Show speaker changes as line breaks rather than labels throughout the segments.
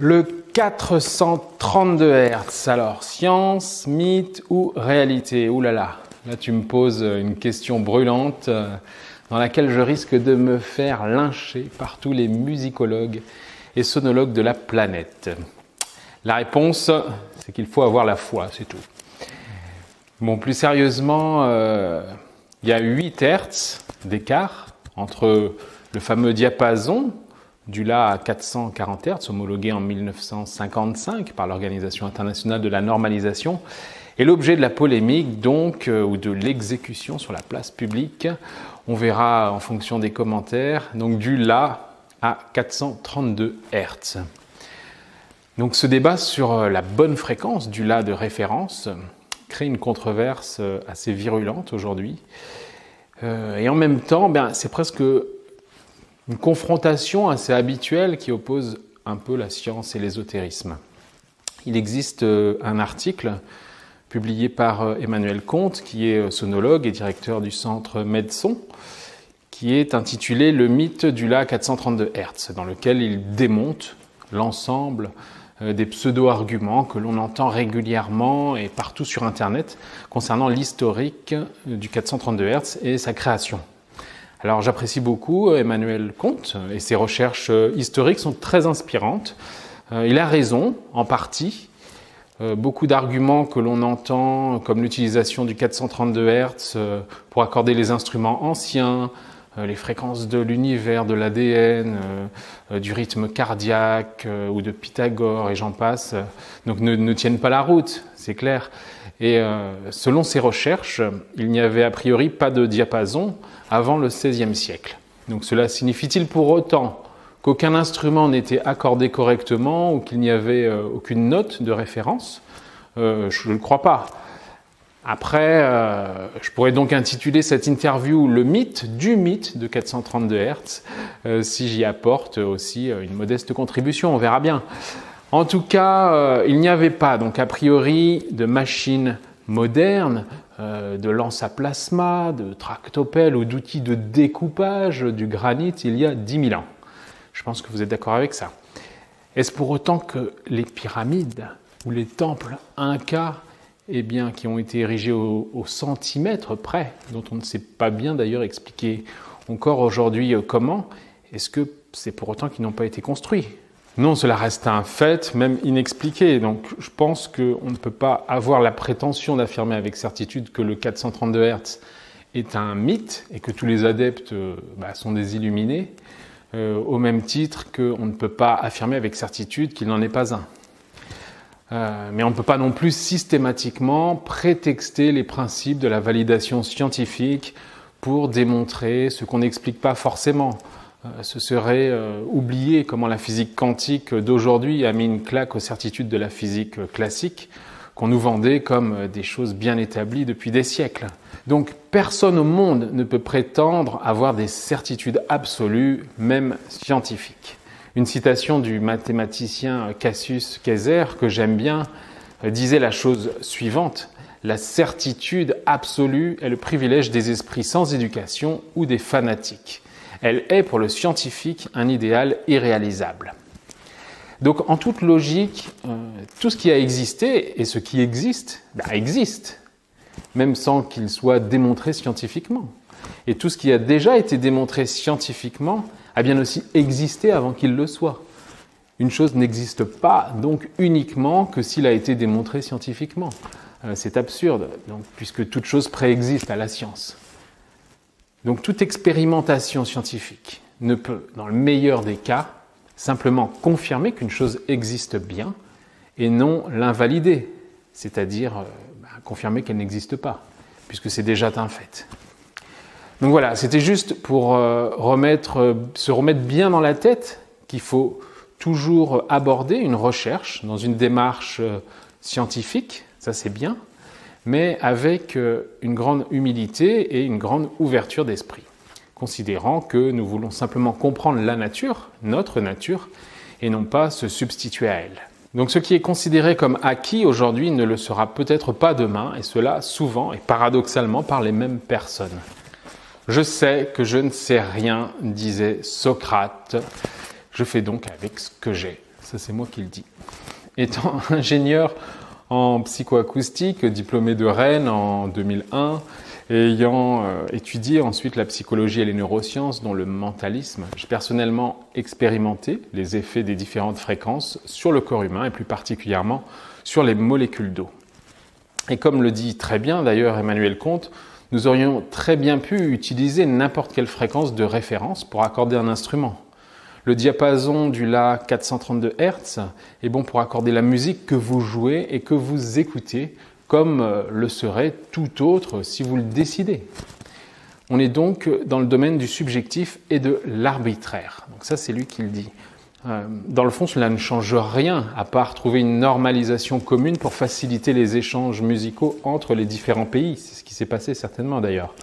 Le 432 Hz, alors science, mythe ou réalité? Ouh là là, là tu me poses une question brûlante dans laquelle je risque de me faire lyncher par tous les musicologues et sonologues de la planète. La réponse, c'est qu'il faut avoir la foi, c'est tout. Bon, plus sérieusement, il y a 8 Hz d'écart entre le fameux diapason du La à 440 Hz, homologué en 1955 par l'Organisation internationale de la normalisation, et l'objet de la polémique, donc, ou de l'exécution sur la place publique. On verra en fonction des commentaires, donc du La à 432 Hz. Donc ce débat sur la bonne fréquence du La de référence crée une controverse assez virulente aujourd'hui. Et en même temps, c'est presque une confrontation assez habituelle qui oppose un peu la science et l'ésotérisme. Il existe un article publié par Emmanuel Comte, qui est sonologue et directeur du centre Medson, qui est intitulé « Le mythe du La 432 Hz », dans lequel il démonte l'ensemble des pseudo-arguments que l'on entend régulièrement et partout sur Internet concernant l'historique du 432 Hz et sa création. Alors j'apprécie beaucoup Emmanuel Comte et ses recherches historiques sont très inspirantes. Il a raison, en partie. Beaucoup d'arguments que l'on entend, comme l'utilisation du 432 Hz pour accorder les instruments anciens, les fréquences de l'univers, de l'ADN, du rythme cardiaque ou de Pythagore et j'en passe, donc ne tiennent pas la route, c'est clair. Et selon ses recherches, il n'y avait a priori pas de diapason avant le XVIe siècle. Donc cela signifie-t-il pour autant qu'aucun instrument n'était accordé correctement ou qu'il n'y avait aucune note de référence? Je ne le crois pas. Après, je pourrais donc intituler cette interview « Le mythe du mythe de 432 Hz » si j'y apporte aussi une modeste contribution, on verra bien. En tout cas, il n'y avait pas, donc a priori, de machines modernes, de lance à plasma, de tractopelles ou d'outils de découpage du granit il y a 10 000 ans. Je pense que vous êtes d'accord avec ça. Est-ce pour autant que les pyramides ou les temples incas, qui ont été érigés au centimètre près, dont on ne sait pas bien d'ailleurs expliquer encore aujourd'hui comment, est-ce que c'est pour autant qu'ils n'ont pas été construits? Non, cela reste un fait, même inexpliqué. Donc je pense qu'on ne peut pas avoir la prétention d'affirmer avec certitude que le 432 Hz est un mythe et que tous les adeptes sont des illuminés, au même titre qu'on ne peut pas affirmer avec certitude qu'il n'en est pas un. Mais on ne peut pas non plus systématiquement prétexter les principes de la validation scientifique pour démontrer ce qu'on n'explique pas forcément. Ce serait oublier comment la physique quantique d'aujourd'hui a mis une claque aux certitudes de la physique classique qu'on nous vendait comme des choses bien établies depuis des siècles. Donc personne au monde ne peut prétendre avoir des certitudes absolues, même scientifiques. Une citation du mathématicien Cassius Kaiser, que j'aime bien, disait la chose suivante: « La certitude absolue est le privilège des esprits sans éducation ou des fanatiques. Elle est pour le scientifique un idéal irréalisable. » Donc en toute logique, tout ce qui a existé et ce qui existe, existe, même sans qu'il soit démontré scientifiquement. Et tout ce qui a déjà été démontré scientifiquement a bien aussi existé avant qu'il le soit. Une chose n'existe pas donc uniquement que s'il a été démontré scientifiquement. C'est absurde, donc, puisque toute chose préexiste à la science. Donc toute expérimentation scientifique ne peut, dans le meilleur des cas, simplement confirmer qu'une chose existe bien et non l'invalider, c'est-à-dire confirmer qu'elle n'existe pas, puisque c'est déjà un fait. Donc voilà, c'était juste pour se remettre bien dans la tête qu'il faut toujours aborder une recherche dans une démarche scientifique, ça c'est bien, mais avec une grande humilité et une grande ouverture d'esprit, considérant que nous voulons simplement comprendre la nature, notre nature, et non pas se substituer à elle. Donc ce qui est considéré comme acquis aujourd'hui ne le sera peut-être pas demain, et cela souvent et paradoxalement par les mêmes personnes. Je sais que je ne sais rien, disait Socrate. Je fais donc avec ce que j'ai. Ça, c'est moi qui le dis. Étant ingénieur en psychoacoustique, diplômé de Rennes en 2001, et ayant étudié ensuite la psychologie et les neurosciences, dont le mentalisme, j'ai personnellement expérimenté les effets des différentes fréquences sur le corps humain et plus particulièrement sur les molécules d'eau. Et comme le dit très bien d'ailleurs Emmanuel Comte, nous aurions très bien pu utiliser n'importe quelle fréquence de référence pour accorder un instrument. Le diapason du La 432 Hz est bon pour accorder la musique que vous jouez et que vous écoutez, comme le serait tout autre si vous le décidez. On est donc dans le domaine du subjectif et de l'arbitraire. Donc ça, c'est lui qui le dit. Dans le fond, cela ne change rien, à part trouver une normalisation commune pour faciliter les échanges musicaux entre les différents pays. C'est ce qui s'est passé certainement d'ailleurs.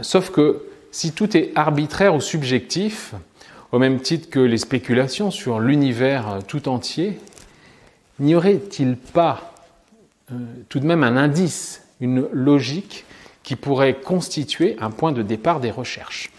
Sauf que si tout est arbitraire ou subjectif, au même titre que les spéculations sur l'univers tout entier, n'y aurait-il pas tout de même un indice, une logique qui pourrait constituer un point de départ des recherches?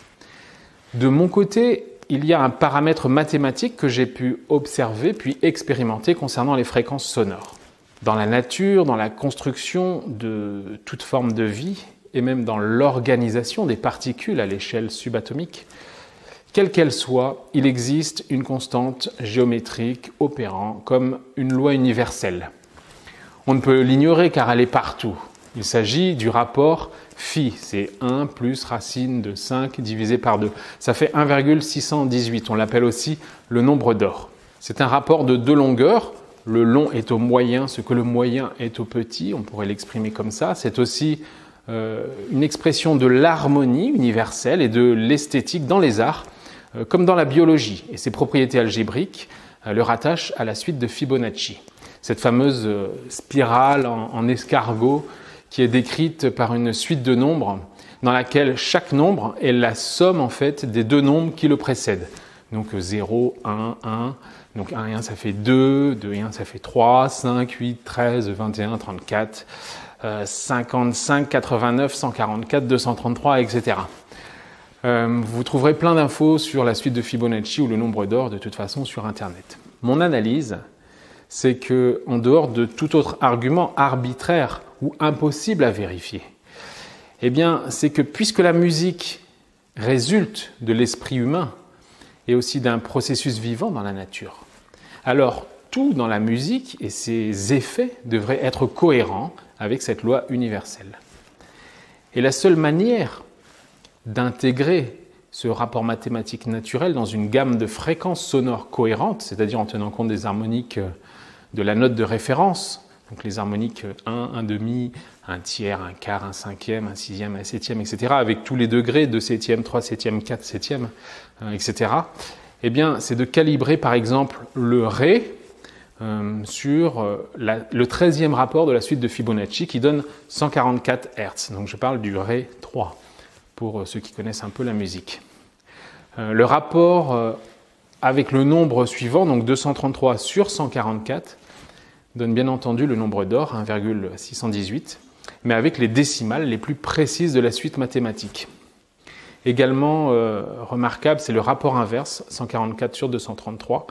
De mon côté, il y a un paramètre mathématique que j'ai pu observer puis expérimenter concernant les fréquences sonores. Dans la nature, dans la construction de toute forme de vie et même dans l'organisation des particules à l'échelle subatomique, quelle qu'elle soit, il existe une constante géométrique opérant comme une loi universelle. On ne peut l'ignorer car elle est partout. Il s'agit du rapport phi, c'est 1 plus racine de 5 divisé par 2. Ça fait 1,618, on l'appelle aussi le nombre d'or. C'est un rapport de deux longueurs, le long est au moyen, ce que le moyen est au petit, on pourrait l'exprimer comme ça. C'est aussi une expression de l'harmonie universelle et de l'esthétique dans les arts, comme dans la biologie. Et ses propriétés algébriques le rattachent à la suite de Fibonacci. Cette fameuse spirale en escargot qui est décrite par une suite de nombres dans laquelle chaque nombre est la somme en fait des deux nombres qui le précèdent. Donc 0, 1, 1, donc 1 et 1 ça fait 2, 2 et 1 ça fait 3, 5, 8, 13, 21, 34, 55, 89, 144, 233, etc. Vous trouverez plein d'infos sur la suite de Fibonacci ou le nombre d'or de toute façon sur Internet. Mon analyse, c'est que en dehors de tout autre argument arbitraire ou impossible à vérifier, eh bien, c'est que puisque la musique résulte de l'esprit humain et aussi d'un processus vivant dans la nature, alors tout dans la musique et ses effets devraient être cohérents avec cette loi universelle. Et la seule manière d'intégrer ce rapport mathématique naturel dans une gamme de fréquences sonores cohérentes, c'est-à-dire en tenant compte des harmoniques de la note de référence, donc les harmoniques 1, 1 demi, 1 tiers, 1 quart, 1 cinquième, 1 sixième, 1 septième, etc., avec tous les degrés, 2 septièmes, 3 septièmes, 4 septièmes, etc., eh bien, c'est de calibrer par exemple le Ré sur le 13e rapport de la suite de Fibonacci qui donne 144 Hz. Donc je parle du Ré 3 pour ceux qui connaissent un peu la musique. Le rapport avec le nombre suivant, donc 233 sur 144, donne bien entendu le nombre d'or, 1,618, mais avec les décimales les plus précises de la suite mathématique. Également remarquable, c'est le rapport inverse, 144 sur 233,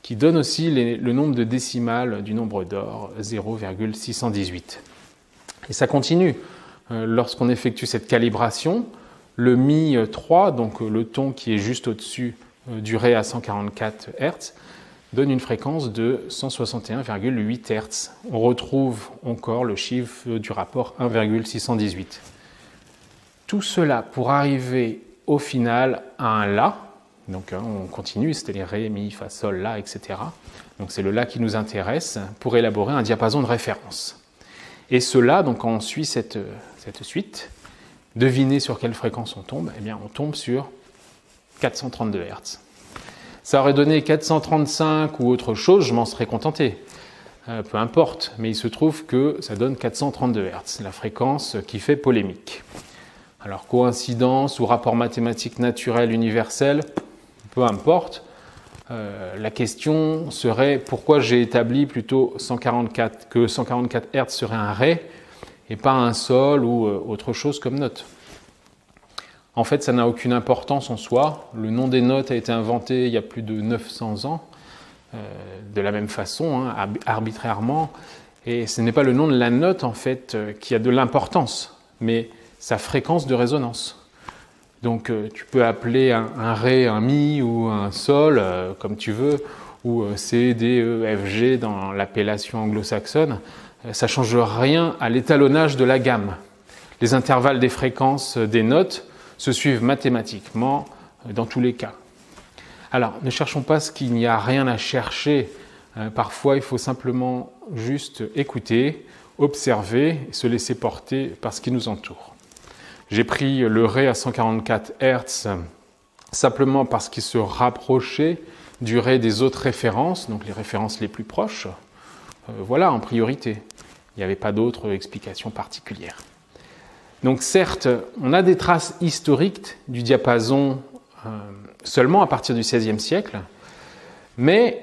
qui donne aussi le nombre de décimales du nombre d'or, 0,618. Et ça continue. Lorsqu'on effectue cette calibration, le Mi 3, donc le ton qui est juste au-dessus du Ré à 144 Hz, donne une fréquence de 161,8 Hz. On retrouve encore le chiffre du rapport 1,618. Tout cela pour arriver au final à un La. Donc on continue, c'était les Ré, Mi, Fa, Sol, La, etc. Donc c'est le La qui nous intéresse pour élaborer un diapason de référence. Et ce La, donc quand on suit cette suite, devinez sur quelle fréquence on tombe. Eh bien on tombe sur 432 Hz. Ça aurait donné 435 ou autre chose, je m'en serais contenté. Peu importe, mais il se trouve que ça donne 432 Hz, la fréquence qui fait polémique. Alors coïncidence ou rapport mathématique naturel universel, peu importe. La question serait pourquoi j'ai établi plutôt que 144 Hz serait un Ré et pas un Sol ou autre chose comme note. En fait, ça n'a aucune importance en soi. Le nom des notes a été inventé il y a plus de 900 ans. de la même façon, hein, arbitrairement. Et ce n'est pas le nom de la note, en fait, qui a de l'importance, mais sa fréquence de résonance. Donc, tu peux appeler un Ré, un Mi ou un Sol, comme tu veux, ou C, D, E, F, G dans l'appellation anglo-saxonne. Ça ne change rien à l'étalonnage de la gamme. Les intervalles des fréquences des notes se suivent mathématiquement dans tous les cas. Alors, ne cherchons pas ce qu'il n'y a rien à chercher. Parfois, il faut simplement juste écouter, observer et se laisser porter par ce qui nous entoure. J'ai pris le Ré à 144 Hz simplement parce qu'il se rapprochait du Ré des autres références, donc les références les plus proches. Voilà, en priorité. Il n'y avait pas d'autre explication particulière. Donc certes, on a des traces historiques du diapason seulement à partir du XVIe siècle, mais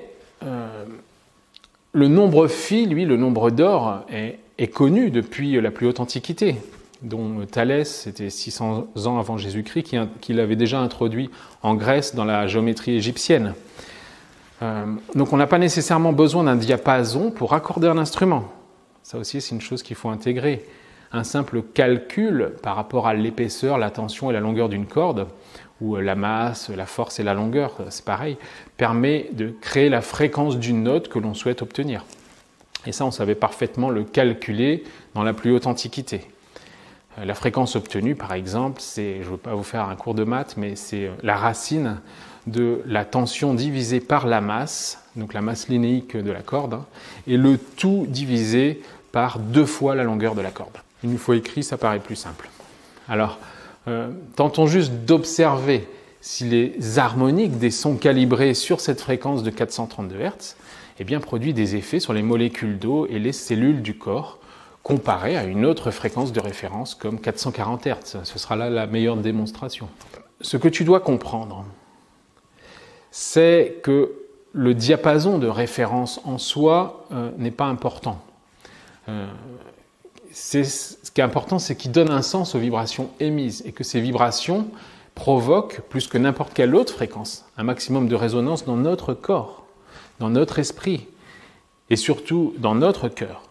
le nombre phi, lui, le nombre d'or, est connu depuis la plus haute antiquité, dont Thalès, c'était 600 ans avant Jésus-Christ, qui l'avait déjà introduit en Grèce dans la géométrie égyptienne. Donc on n'a pas nécessairement besoin d'un diapason pour accorder un instrument. Ça aussi, c'est une chose qu'il faut intégrer. Un simple calcul par rapport à l'épaisseur, la tension et la longueur d'une corde, ou la masse, la force et la longueur, c'est pareil, permet de créer la fréquence d'une note que l'on souhaite obtenir. Et ça, on savait parfaitement le calculer dans la plus haute antiquité. La fréquence obtenue, par exemple, c'est, je ne veux pas vous faire un cours de maths, mais c'est la racine de la tension divisée par la masse, donc la masse linéique de la corde, et le tout divisé par 2 fois la longueur de la corde. Une fois écrit, ça paraît plus simple. Alors, tentons juste d'observer si les harmoniques des sons calibrés sur cette fréquence de 432 Hz eh bien, produisent des effets sur les molécules d'eau et les cellules du corps, comparé à une autre fréquence de référence comme 440 Hz. Ce sera là la meilleure démonstration. Ce que tu dois comprendre, c'est que le diapason de référence en soi n'est pas important. Ce qui est important, c'est qu'il donne un sens aux vibrations émises et que ces vibrations provoquent, plus que n'importe quelle autre fréquence, un maximum de résonance dans notre corps, dans notre esprit et surtout dans notre cœur.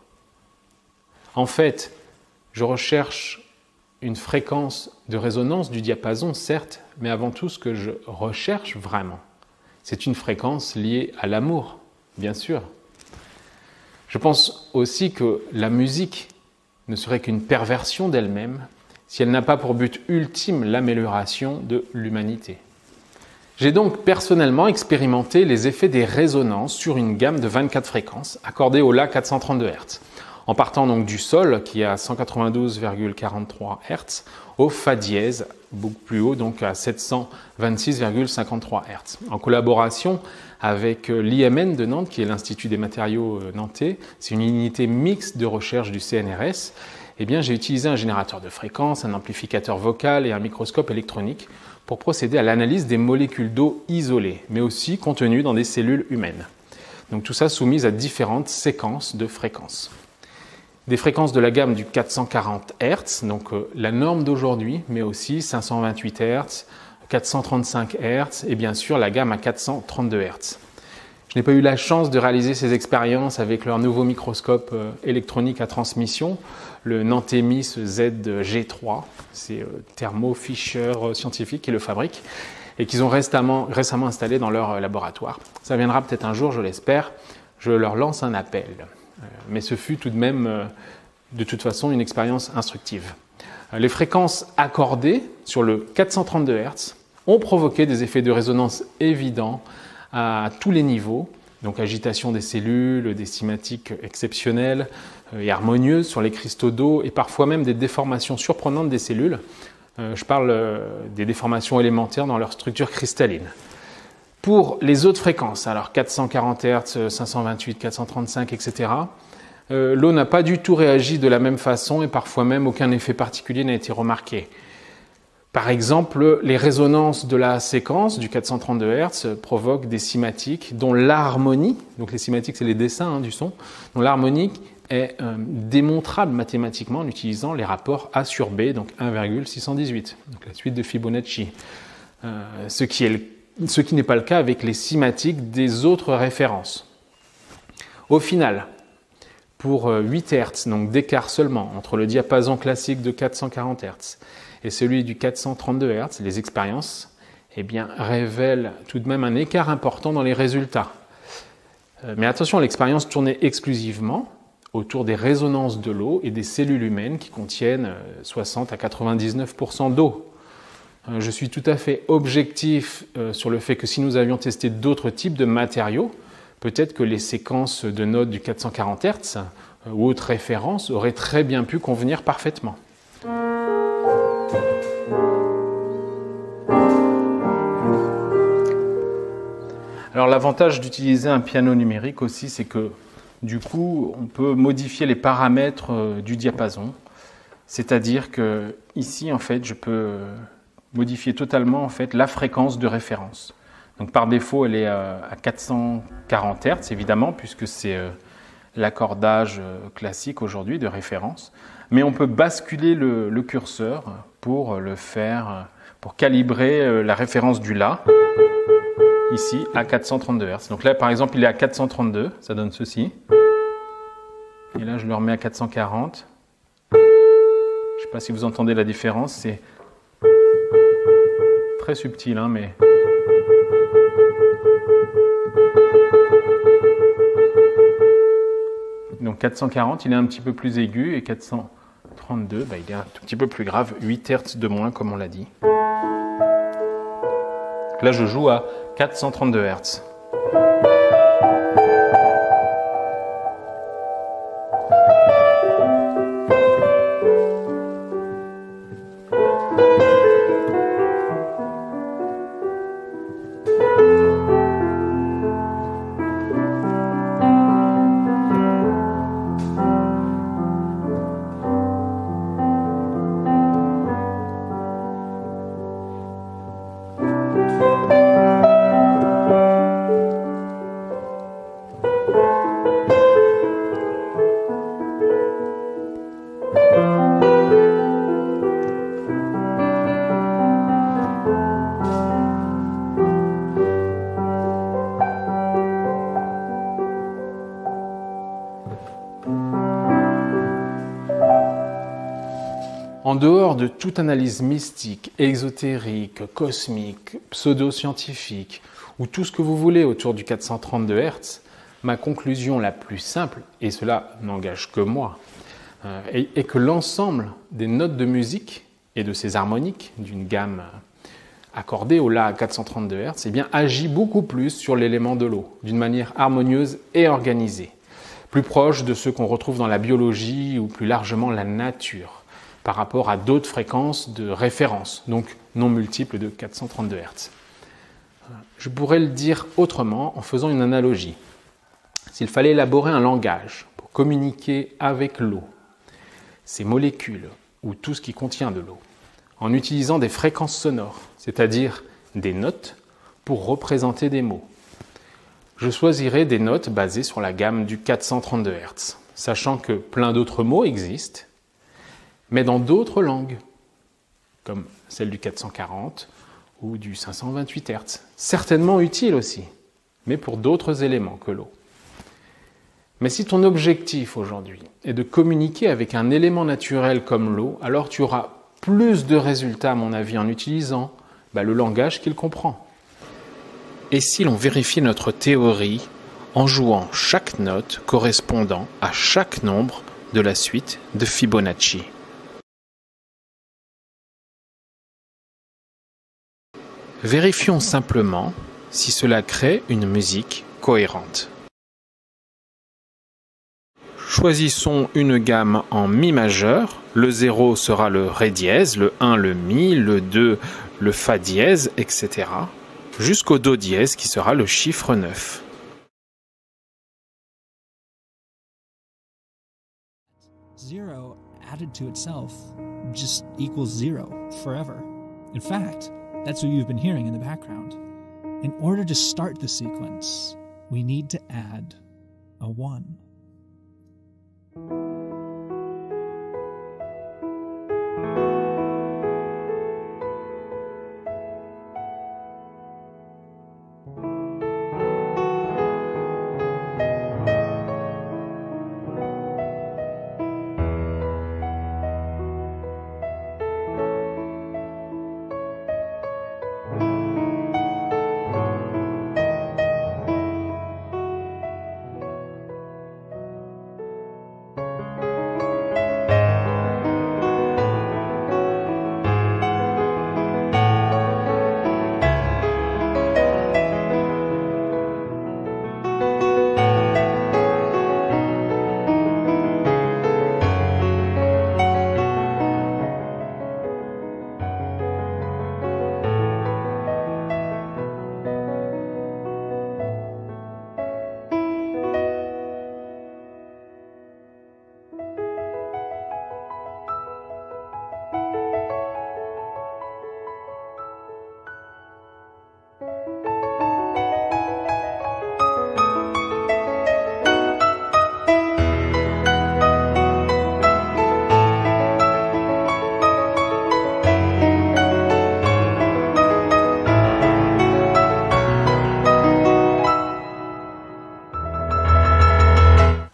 En fait, je recherche une fréquence de résonance du diapason, certes, mais avant tout, ce que je recherche vraiment, c'est une fréquence liée à l'amour, bien sûr. Je pense aussi que la musique ne serait qu'une perversion d'elle-même si elle n'a pas pour but ultime l'amélioration de l'humanité. J'ai donc personnellement expérimenté les effets des résonances sur une gamme de 24 fréquences accordées au La 432 Hz, en partant donc du Sol qui est à 192,43 Hz au Fa dièse, beaucoup plus haut, donc à 726,53 Hz. En collaboration avec l'IMN de Nantes, qui est l'Institut des matériaux nantais, c'est une unité mixte de recherche du CNRS, eh bien, j'ai utilisé un générateur de fréquences, un amplificateur vocal et un microscope électronique pour procéder à l'analyse des molécules d'eau isolées, mais aussi contenues dans des cellules humaines. Donc tout ça soumis à différentes séquences de fréquences. Des fréquences de la gamme du 440 Hz, donc la norme d'aujourd'hui, mais aussi 528 Hz, 435 Hz et bien sûr la gamme à 432 Hz. Je n'ai pas eu la chance de réaliser ces expériences avec leur nouveau microscope électronique à transmission, le Nantemis ZG3. C'est Thermo Fisher Scientific qui le fabrique et qu'ils ont récemment installé dans leur laboratoire. Ça viendra peut-être un jour, je l'espère. Je leur lance un appel. Mais ce fut tout de même, de toute façon, une expérience instructive. Les fréquences accordées sur le 432 Hz ont provoqué des effets de résonance évidents à tous les niveaux, donc agitation des cellules, des cymatiques exceptionnelles et harmonieuses sur les cristaux d'eau et parfois même des déformations surprenantes des cellules. Je parle des déformations élémentaires dans leur structure cristalline. Pour les autres fréquences, alors 440 Hz, 528, 435, etc., l'eau n'a pas du tout réagi de la même façon et parfois même aucun effet particulier n'a été remarqué. Par exemple, les résonances de la séquence du 432 Hz provoquent des cymatiques dont l'harmonie, donc les cymatiques c'est les dessins du son, dont l'harmonie est démontrable mathématiquement en utilisant les rapports A sur B, donc 1,618, donc la suite de Fibonacci. Ce qui est le ce qui n'est pas le cas avec les cymatiques des autres références. Au final, pour 8 Hz, donc d'écart seulement entre le diapason classique de 440 Hz et celui du 432 Hz, les expériences révèlent tout de même un écart important dans les résultats. Mais attention, l'expérience tournait exclusivement autour des résonances de l'eau et des cellules humaines qui contiennent 60 à 99% d'eau. Je suis tout à fait objectif sur le fait que si nous avions testé d'autres types de matériaux, peut-être que les séquences de notes du 440 Hz ou autres références auraient très bien pu convenir parfaitement. Alors l'avantage d'utiliser un piano numérique aussi, c'est que du coup, on peut modifier les paramètres du diapason. C'est-à-dire que ici, en fait, je peux modifier totalement la fréquence de référence. Donc par défaut, elle est à 440 Hz, évidemment, puisque c'est l'accordage classique aujourd'hui de référence. Mais on peut basculer le curseur pour le faire, pour calibrer la référence du La, ici, à 432 Hz. Donc là, par exemple, il est à 432, ça donne ceci. Et là, je le remets à 440. Je ne sais pas si vous entendez la différence, c'est très subtil, hein, mais... Donc 440, il est un petit peu plus aigu, et 432, il est un tout petit peu plus grave, 8 Hz de moins, comme on l'a dit. Là, je joue à 432 Hz. En dehors de toute analyse mystique, ésotérique, cosmique, pseudo-scientifique, ou tout ce que vous voulez autour du 432 Hz, ma conclusion la plus simple, et cela n'engage que moi, est que l'ensemble des notes de musique et de ces harmoniques d'une gamme accordée au La à 432 Hz agit beaucoup plus sur l'élément de l'eau, d'une manière harmonieuse et organisée, plus proche de ce qu'on retrouve dans la biologie ou plus largement la nature, par rapport à d'autres fréquences de référence, donc non multiples de 432 Hz. Je pourrais le dire autrement en faisant une analogie. S'il fallait élaborer un langage pour communiquer avec l'eau, ses molécules ou tout ce qui contient de l'eau, en utilisant des fréquences sonores, c'est-à-dire des notes, pour représenter des mots, je choisirais des notes basées sur la gamme du 432 Hz, sachant que plein d'autres mots existent, mais dans d'autres langues, comme celle du 440 ou du 528 Hz. Certainement utiles aussi, mais pour d'autres éléments que l'eau. Mais si ton objectif aujourd'hui est de communiquer avec un élément naturel comme l'eau, alors tu auras plus de résultats, à mon avis, en utilisant le langage qu'il comprend. Et si l'on vérifie notre théorie en jouant chaque note correspondant à chaque nombre de la suite de Fibonacci? Vérifions simplement si cela crée une musique cohérente. Choisissons une gamme en Mi majeur. Le 0 sera le Ré dièse, le 1 le Mi, le 2 le Fa dièse, etc. jusqu'au Do dièse qui sera le chiffre 9.
Zero added to itself just equals zero forever. In fact, that's what you've been hearing in the background. In order to start the sequence, we need to add a 1.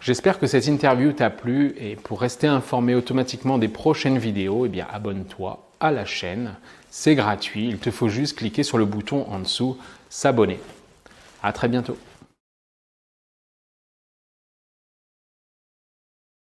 J'espère que cette interview t'a plu et pour rester informé automatiquement des prochaines vidéos, eh bien abonne-toi à la chaîne. C'est gratuit, il te faut juste cliquer sur le bouton en dessous, s'abonner. À très bientôt.